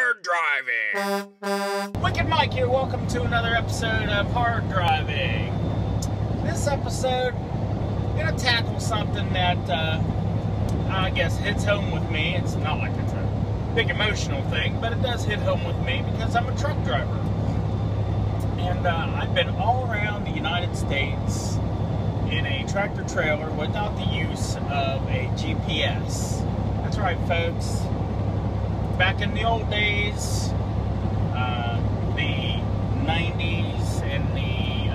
Hard Driving. Wicked Mike here. Welcome to another episode of Hard Driving. This episode, I'm going to tackle something that I guess hits home with me. It's not like it's a big emotional thing, but it does hit home with me because I'm a truck driver. And I've been all around the United States in a tractor trailer without the use of a GPS. That's right, folks. Back in the old days, the 90s and the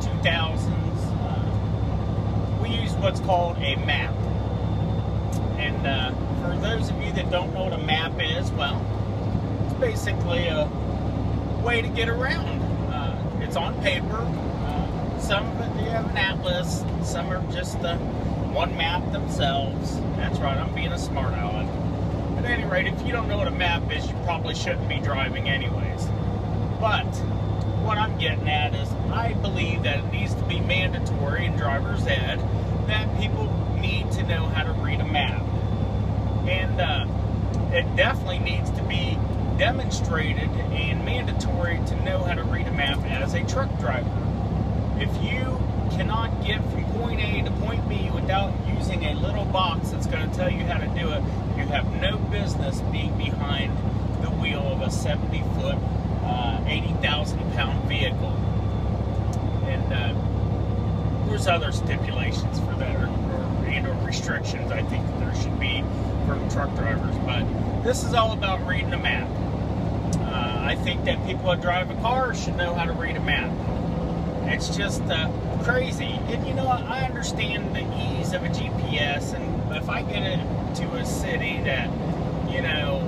2000s, we used what's called a map. And for those of you that don't know what a map is, well, it's basically a way to get around. It's on paper. Some of it, you have an atlas. Some are just one map themselves. That's right, I'm being a smart aleck. At any rate, if you don't know what a map is, you probably shouldn't be driving anyways. But what I'm getting at is I believe that it needs to be mandatory in driver's ed that people need to know how to read a map. And it definitely needs to be demonstrated and mandatory to know how to read a map as a truck driver. If you cannot get from point A to point B without using a little box that's going to tell you how to do it, you have no business being behind the wheel of a 70-foot, 80,000-pound vehicle. And there's other stipulations for that, or restrictions I think that there should be for truck drivers. But this is all about reading a map. I think that people that drive a car should know how to read a map. It's just crazy. And you know, I understand the ease of a GPS, and if I get into a city that, you know,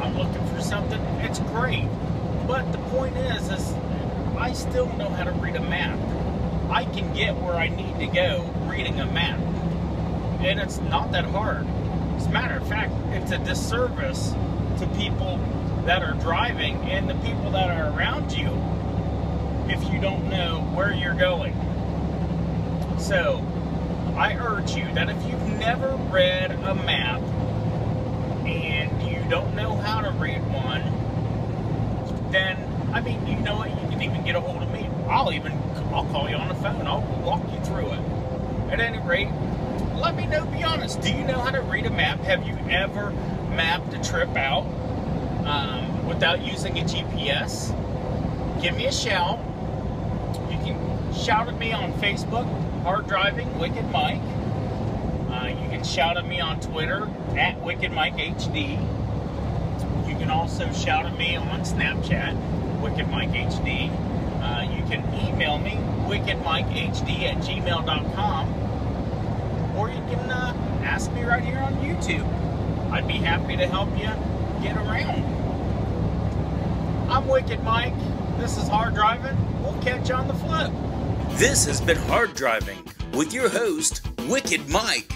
I'm looking for something, it's great. But the point is I still know how to read a map. I can get where I need to go reading a map. And it's not that hard. As a matter of fact, it's a disservice to people that are driving and the people that are around you if you don't know where you're going. So, I urge you that if you've never read a map and you don't know how to read one, then, I mean, you know what, you can even get a hold of me. I'll call you on the phone. I'll walk you through it. At any rate, let me know, be honest. Do you know how to read a map? Have you ever mapped a trip out without using a GPS? Give me a shout. You can shout at me on Facebook, Hard Driving, Wicked Mike. You can shout at me on Twitter, at Wicked Mike HD. You can also shout at me on Snapchat, Wicked Mike HD. You can email me, wickedmikehd@gmail.com. Or you can ask me right here on YouTube. I'd be happy to help you get around. I'm Wicked Mike. This is Hard Driving. We'll catch you on the flip. This has been Hard Driving with your host, Wicked Mike.